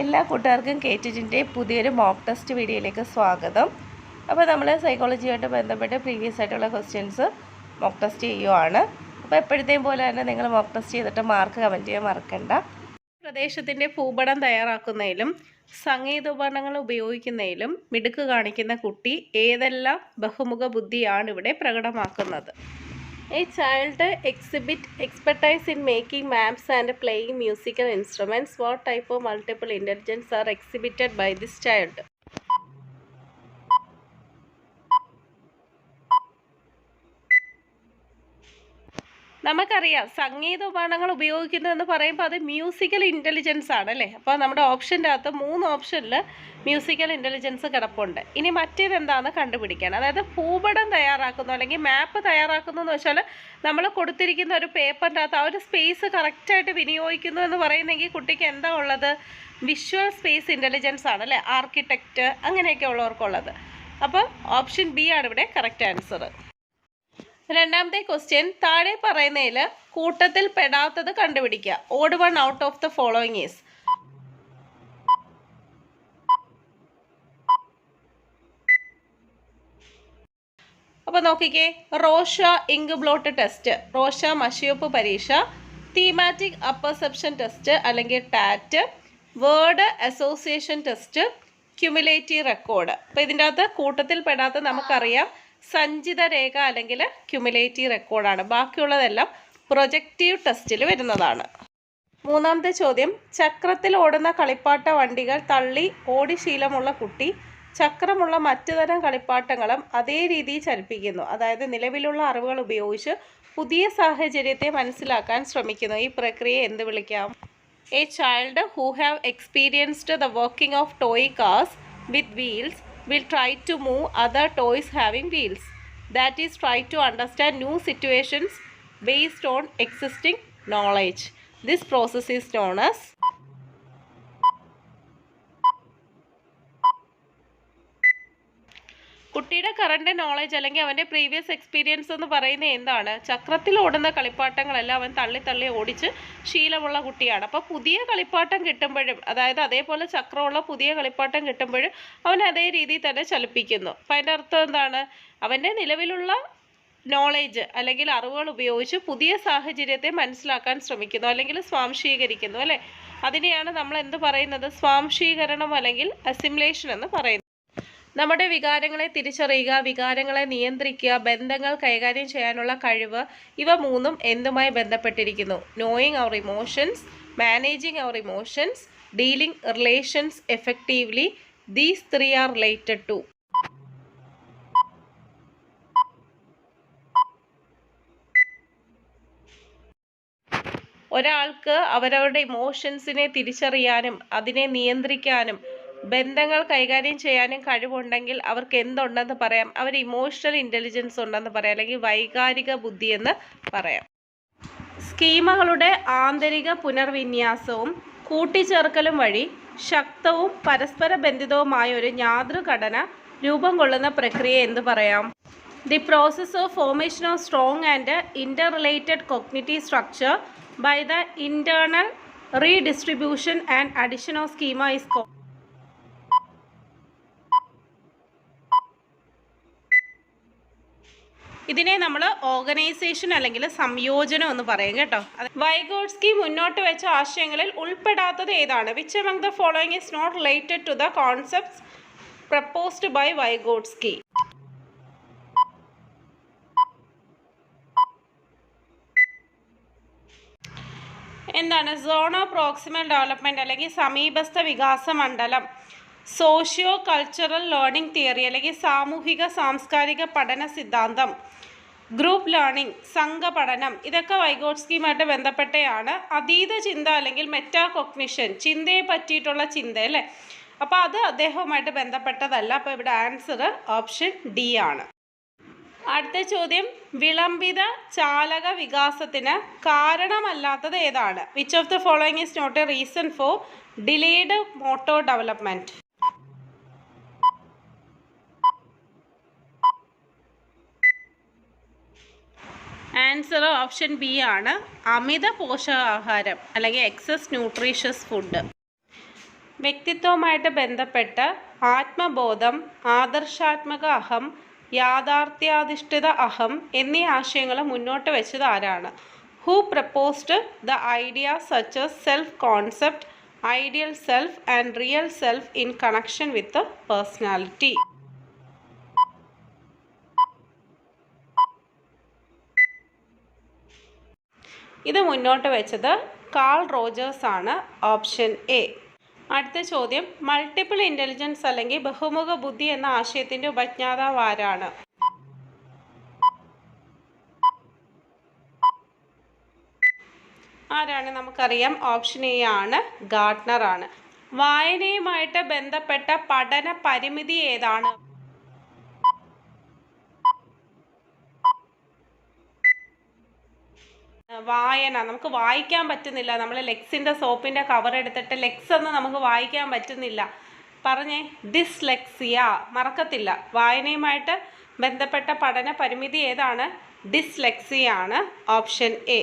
എല്ലാ കൂട്ടുകാർക്കും കേറ്റിൻ്റെ പുതിയൊരു മോക്ക് ടെസ്റ്റ് വീഡിയോയിലേക്ക് സ്വാഗതം. അപ്പോൾ നമ്മൾ സൈക്കോളജിയായിട്ട് ബന്ധപ്പെട്ട് പ്രീവിയസ് ആയിട്ടുള്ള ക്വസ്റ്റ്യൻസ് മോക്ക് ടെസ്റ്റ് ചെയ്യുവാണ്. അപ്പോൾ എപ്പോഴത്തെയും പോലെ തന്നെ നിങ്ങൾ മോക്ക് ടെസ്റ്റ് ചെയ്തിട്ട് മാർക്ക് കമൻറ്റ് ചെയ്യാൻ മറക്കണ്ട. പ്രദേശത്തിൻ്റെ ഭൂപടം തയ്യാറാക്കുന്നതിലും സംഗീതോപകരണങ്ങൾ ഉപയോഗിക്കുന്നതിലും മിടുക്ക് കാണിക്കുന്ന കുട്ടി ഏതെല്ലാം ബഹുമുഖ ബുദ്ധിയാണ് ഇവിടെ പ്രകടമാക്കുന്നത്? A child exhibit expertise in making maps and playing musical instruments. What type of multiple intelligence are exhibited by this child? നമുക്കറിയാം സംഗീതോപകരണങ്ങൾ ഉപയോഗിക്കുന്നതെന്ന് പറയുമ്പോൾ അത് മ്യൂസിക്കൽ ഇൻ്റലിജൻസ് ആണല്ലേ. അപ്പോൾ നമ്മുടെ ഓപ്ഷൻ്റെ അകത്ത് 3 ഓപ്ഷനിൽ മ്യൂസിക്കൽ ഇൻ്റലിജൻസ് കിടപ്പുണ്ട്. ഇനി മറ്റേതെന്താണെന്ന് കണ്ടുപിടിക്കണം. അതായത് ഭൂപടം തയ്യാറാക്കുന്നു അല്ലെങ്കിൽ മാപ്പ് തയ്യാറാക്കുന്നു എന്ന് വെച്ചാൽ നമ്മൾ കൊടുത്തിരിക്കുന്ന ഒരു പേപ്പറിൻ്റെ അകത്ത് ആ ഒരു സ്പേസ് കറക്റ്റായിട്ട് വിനിയോഗിക്കുന്നു എന്ന് പറയുന്നെങ്കിൽ കുട്ടിക്ക് എന്താ ഉള്ളത്? വിഷ്വൽ സ്പേസ് ഇൻ്റലിജൻസ് ആണ് അല്ലേ, ആർക്കിടെക്റ്റ് അങ്ങനെയൊക്കെ ഉള്ളവർക്കുള്ളത്. അപ്പോൾ ഓപ്ഷൻ ബി ആണ് ഇവിടെ കറക്റ്റ് ആൻസർ. രണ്ടാമത്തെ ക്വസ്റ്റ്യൻ, താഴെ പറയുന്നതിൽ കൂട്ടത്തിൽ പെടാത്തത് കണ്ടുപിടിക്കുക. Odd one out of the following is. അപ്പോൾ നോക്കിക്കേ, Rorschach ink blot test, Rorschach മഷിയൊപ്പ് പരീക്ഷ, തീമാറ്റിക് അപ്പർസെപ്ഷൻ ടെസ്റ്റ് അല്ലെങ്കിൽ TAT, word association test, cumulative record. അപ്പോൾ ഇതിൻ്റെ അകത്ത് കൂട്ടത്തിൽ പെടാത്ത നമുക്കറിയാം സഞ്ചിത രേഖ അല്ലെങ്കിൽ ക്യുമുലേറ്റീവ് റെക്കോർഡാണ്. ബാക്കിയുള്ളതെല്ലാം പ്രൊജക്റ്റീവ് ടെസ്റ്റിൽ വരുന്നതാണ്. മൂന്നാമത്തെ ചോദ്യം, ചക്രത്തിൽ ഓടുന്ന കളിപ്പാട്ട വണ്ടികൾ തള്ളി ഓടി ശീലമുള്ള കുട്ടി ചക്രമുള്ള മറ്റു തരം കളിപ്പാട്ടങ്ങളും അതേ രീതിയിൽ ചലിപ്പിക്കുന്നു. അതായത് നിലവിലുള്ള അറിവുകൾ ഉപയോഗിച്ച് പുതിയ സാഹചര്യത്തെ മനസ്സിലാക്കാൻ ശ്രമിക്കുന്നു. ഈ പ്രക്രിയയെ എന്ത് വിളിക്കാം? A child who have experienced the working of toy cars with wheels will try to move other toys having wheels. That is, try to understand new situations based on existing knowledge. This process is known as കുട്ടിയുടെ current knowledge അല്ലെങ്കിൽ അവൻ്റെ previous experience എന്ന് പറയുന്നത് എന്താണ്? ചക്രത്തിൽ ഓടുന്ന കളിപ്പാട്ടങ്ങളെല്ലാം അവൻ തള്ളി ഓടിച്ച് ശീലമുള്ള കുട്ടിയാണ്. അപ്പോൾ പുതിയ കളിപ്പാട്ടം കിട്ടുമ്പോഴും, അതായത് അതേപോലെ ചക്രമുള്ള പുതിയ കളിപ്പാട്ടം കിട്ടുമ്പോഴും അവൻ അതേ രീതിയിൽ തന്നെ ചലിപ്പിക്കുന്നു. അപ്പം അതിൻ്റെ അർത്ഥം എന്താണ്? അവൻ്റെ നിലവിലുള്ള നോളേജ് അല്ലെങ്കിൽ അറിവുകൾ ഉപയോഗിച്ച് പുതിയ സാഹചര്യത്തെ മനസ്സിലാക്കാൻ ശ്രമിക്കുന്നു അല്ലെങ്കിൽ സ്വാംശീകരിക്കുന്നു അല്ലേ. അതിനെയാണ് നമ്മൾ എന്ത് പറയുന്നത്? സ്വാംശീകരണം അല്ലെങ്കിൽ അസിമുലേഷൻ എന്ന് പറയുന്നത്. നമ്മുടെ വികാരങ്ങളെ തിരിച്ചറിയുക, വികാരങ്ങളെ നിയന്ത്രിക്കുക, ബന്ധങ്ങൾ കൈകാര്യം ചെയ്യാനുള്ള കഴിവ്, ഇവ മൂന്നും എന്തുമായി ബന്ധപ്പെട്ടിരിക്കുന്നു? Knowing our emotions, managing our emotions, dealing relations effectively. These 3 are related to. ഒരാൾക്ക് അവരവരുടെ ഇമോഷൻസിനെ തിരിച്ചറിയാനും അതിനെ നിയന്ത്രിക്കാനും ബന്ധങ്ങൾ കൈകാര്യം ചെയ്യാനും കഴിവുണ്ടെങ്കിൽ അവർക്ക് എന്തുണ്ടെന്ന് പറയാം? അവർ ഇമോഷണൽ ഇൻ്റലിജൻസ് ഉണ്ടെന്ന് പറയാം അല്ലെങ്കിൽ വൈകാരിക ബുദ്ധി എന്ന് പറയാം. സ്കീമകളുടെ ആന്തരിക പുനർവിന്യാസവും കൂട്ടിച്ചേർക്കലും വഴി ശക്തവും പരസ്പര ബന്ധിതവുമായ ഒരു മാതൃഘടന രൂപം കൊള്ളുന്ന പ്രക്രിയ എന്ന് പറയാം? The process of formation of strong and interrelated cognitive structure by the internal redistribution and addition of schema is called. ഇതിനെ നമ്മൾ ഓർഗനൈസേഷൻ അല്ലെങ്കിൽ സംയോജനം എന്ന് പറയും കേട്ടോ. വൈഗോട്സ്കി മുന്നോട്ട് വെച്ച ആശയങ്ങളിൽ ഉൾപ്പെടാത്തത് ഏതാണ്? Which among the following is not related to the concepts proposed by Vygotsky? എന്താണ് സോൺ ഓഫ് പ്രോക്സിമൽ ഡെവലപ്മെൻറ്റ് അല്ലെങ്കിൽ സമീപസ്ഥ വികാസ മണ്ഡലം, സോഷ്യോ കൾച്ചറൽ ലേണിംഗ് തിയറി അല്ലെങ്കിൽ സാമൂഹിക സാംസ്കാരിക പഠന സിദ്ധാന്തം, ഗ്രൂപ്പ് ലേണിംഗ്, സംഘപഠനം, ഇതൊക്കെ വൈഗോട്സ്കിയുമായിട്ട് ബന്ധപ്പെട്ടയാണ്. അതീത ചിന്ത അല്ലെങ്കിൽ മെറ്റാകോഗ്നിഷൻ, ചിന്തയെ പറ്റിയിട്ടുള്ള ചിന്ത അല്ലേ. അപ്പോൾ അത് അദ്ദേഹവുമായിട്ട് ബന്ധപ്പെട്ടതല്ല. അപ്പോൾ ഇവിടെ ആൻസർ ഓപ്ഷൻ ഡി ആണ്. അടുത്ത ചോദ്യം, വിളംബിത ചാലക വികാസത്തിന് കാരണമല്ലാത്തത് ഏതാണ്? Which of the following is not a reason for delayed motor development? Answer option B ആണ്, അമിത പോഷകാഹാരം അല്ലെങ്കിൽ എക്സസ് ന്യൂട്രീഷ്യസ് ഫുഡ്. വ്യക്തിത്വവുമായിട്ട് ബന്ധപ്പെട്ട് ആത്മബോധം, ആദർശാത്മക അഹം, യാഥാർത്ഥ്യാധിഷ്ഠിത അഹം എന്നീ ആശയങ്ങൾ മുന്നോട്ട് വെച്ചത് ആരാണ്? Who proposed the idea such as self concept, ideal self and real self in connection with personality? ഇത് മുന്നോട്ട് വെച്ചത് കാൾ റോജേഴ്സ് ആണ്. Option A. അടുത്ത ചോദ്യം, മൾട്ടിപ്പിൾ ഇൻ്റലിജൻസ് അല്ലെങ്കിൽ ബഹുമുഖ ബുദ്ധി എന്ന ആശയത്തിൻ്റെ ഉപജ്ഞാതാവ് ആരാണ്? ആരാണ്? നമുക്കറിയാം, ഓപ്ഷൻ എ ആണ്, ഗാർട്ട്നർ ആണ്. വായനയുമായിട്ട് ബന്ധപ്പെട്ട പഠന പരിമിതി ഏതാണ്? വായന, നമുക്ക് വായിക്കാൻ പറ്റുന്നില്ല. നമ്മൾ ലെക്സിൻ്റെ സോപ്പിൻ്റെ കവർ എടുത്തിട്ട് ലെക്സ് എന്ന് നമുക്ക് വായിക്കാൻ പറ്റുന്നില്ല. പറഞ്ഞേ, ഡിസ്ലെക്സിയ. മറക്കത്തില്ല. വായനയുമായിട്ട് ബന്ധപ്പെട്ട പഠന പരിമിതി ഏതാണ്? ഡിസ്ലെക്സിയ ആണ്. Option A.